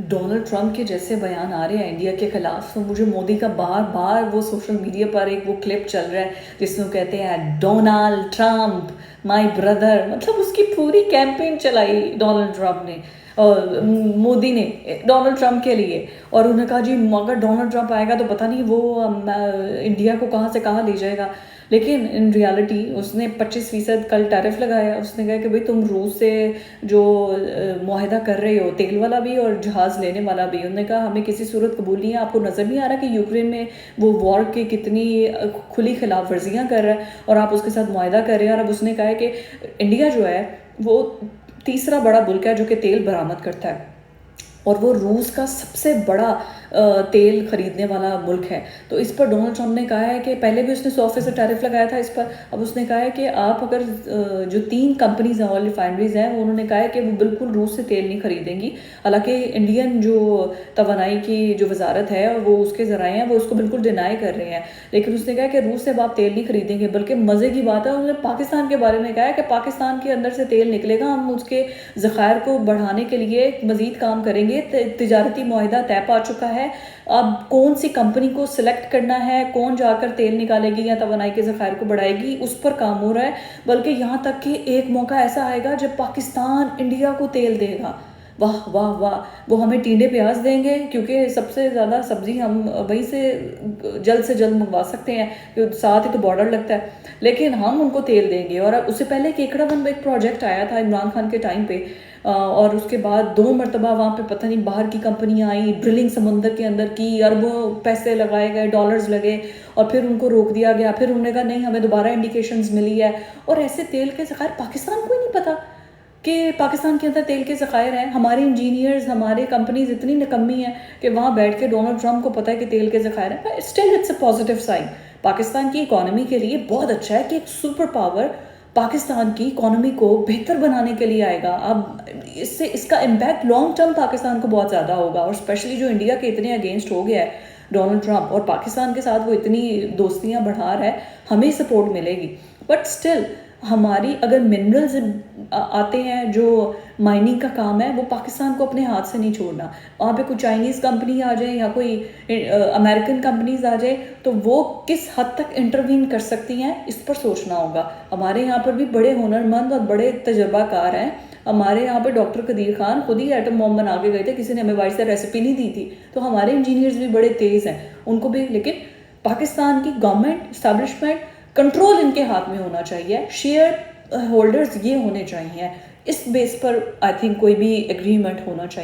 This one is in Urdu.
ڈونلڈ ٹرمپ کے جیسے بیان آ رہے ہیں انڈیا کے خلاف، تو مجھے مودی کا بار بار وہ سوشل میڈیا پر ایک وہ کلپ چل رہا ہے جس میں وہ کہتے ہیں ڈونلڈ ٹرمپ مائی بردر، مطلب اس کی پوری کیمپین چلائی ڈونلڈ ٹرمپ نے اور مودی نے ڈونلڈ ٹرمپ کے لیے، اور انہوں نے کہا جی اگر ڈونلڈ ٹرمپ آئے گا تو پتہ نہیں وہ انڈیا کو کہاں سے کہاں لے جائے گا. لیکن ان ریالٹی اس نے 25% کل ٹیرف لگایا. اس نے کہا کہ بھئی تم روس سے جو معاہدہ کر رہے ہو، تیل والا بھی اور جہاز لینے والا بھی، انہوں نے کہا ہمیں کسی صورت قبول نہیں ہے. آپ کو نظر نہیں آ رہا کہ یوکرین میں وہ وار کی کتنی کھلی خلاف ورزیاں کر رہا ہے اور آپ اس کے ساتھ معاہدہ کر رہے ہیں. اور اب اس نے کہا ہے کہ انڈیا جو ہے وہ تیسرا بڑا ملک ہے جو کہ تیل برآمد کرتا ہے، اور وہ روس کا سب سے بڑا تیل خریدنے والا ملک ہے. تو اس پر ڈونلڈ ٹرمپ نے کہا ہے کہ پہلے بھی اس نے 100% ٹیرف لگایا تھا اس پر. اب اس نے کہا ہے کہ آپ اگر جو 3 کمپنیز ہیں آئل ریفائنریز ہیں، انہوں نے کہا ہے کہ وہ بالکل روس سے تیل نہیں خریدیں گی. حالانکہ انڈین جو توانائی کی جو وزارت ہے وہ اس کے ذرائع ہیں وہ اس کو بالکل ڈینائی کر رہے ہیں، لیکن اس نے کہا کہ روس سے اب آپ تیل نہیں خریدیں گے. بلکہ مزے کی بات ہے انہوں نے پاکستان کے بارے میں کہا ہے کہ پاکستان کے اندر سے تیل نکلے گا، ہم اس کے ذخائر کو بڑھانے کے لیے مزید کام کریں گے. تجارتی معاہدہ طے پا چکا ہے. اب کون سی کمپنی کو سلیکٹ کرنا ہے، کون جا کر تیل نکالے گی یا توانائی کے ذخائر کو بڑھائے گی، اس پر کام ہو رہا ہے. بلکہ یہاں تک کہ ایک موقع ایسا آئے گا جب پاکستان انڈیا کو تیل دے گا. واہ واہ واہ، وہ ہمیں ٹینڈے پیاز دیں گے کیونکہ سب سے زیادہ سبزی ہم وہیں سے جلد منگوا سکتے ہیں، ساتھ ہی تو بارڈر لگتا ہے. لیکن ہم ان کو تیل دیں گے. اور اس سے پہلے کیکڑا بند میں ایک پروجیکٹ آیا تھا عمران خان کے ٹائم پہ، اور اس کے بعد 2 مرتبہ وہاں پہ پتہ نہیں باہر کی کمپنیاں آئیں، ڈرلنگ سمندر کے اندر کی، اربوں پیسے لگائے گئے، ڈالرز لگے، اور پھر ان کو روک دیا گیا. پھر انہوں نے کہا نہیں ہمیں دوبارہ انڈیکیشنز ملی ہے. اور ایسے تیل کے ذخائر پاکستان کو ہی نہیں پتا کہ پاکستان کے اندر تیل کے ذخائر ہیں. ہمارے انجینئرز، ہمارے کمپنیز اتنی نکمی ہیں کہ وہاں بیٹھ کے ڈونلڈ ٹرمپ کو پتہ ہے کہ تیل کے ذخائر ہیں. Still it's a positive sign. Pakistan کی اکانومی کے لیے بہت اچھا ہے کہ ایک سپر پاور پاکستان کی اکانومی کو بہتر بنانے کے لیے آئے گا. اب اس کا امپیکٹ لانگ ٹرم پاکستان کو بہت زیادہ ہوگا، اور اسپیشلی جو انڈیا کے اتنے اگینسٹ ہو گیا ہے ڈونلڈ ٹرمپ، اور پاکستان کے ساتھ وہ اتنی دوستیاں بڑھا رہا ہے، ہمیں سپورٹ ملے گی. بٹ اسٹل ہماری اگر منرلز آتے ہیں جو مائننگ کا کام ہے، وہ پاکستان کو اپنے ہاتھ سے نہیں چھوڑنا. وہاں پہ کوئی چائنیز کمپنی آ جائے یا کوئی امریکن کمپنیز آ جائے تو وہ کس حد تک انٹروین کر سکتی ہیں اس پر سوچنا ہوگا. ہمارے یہاں پر بھی بڑے ہنرمند اور بڑے تجربہ کار ہیں. ہمارے یہاں پہ ڈاکٹر قدیر خان خود ہی ایٹم بم بنا کے گئے تھے، کسی نے ہمیں باہر سے ریسیپی نہیں دی تھی. تو ہمارے انجینئرز بھی بڑے تیز ہیں، ان کو بھی. لیکن پاکستان کی گورنمنٹ اسٹیبلشمنٹ کنٹرول ان کے ہاتھ میں ہونا چاہیے، شیئر ہولڈرز یہ ہونے چاہیے. اس بیس پر آئی تھنک کوئی بھی ایگریمنٹ ہونا چاہیے.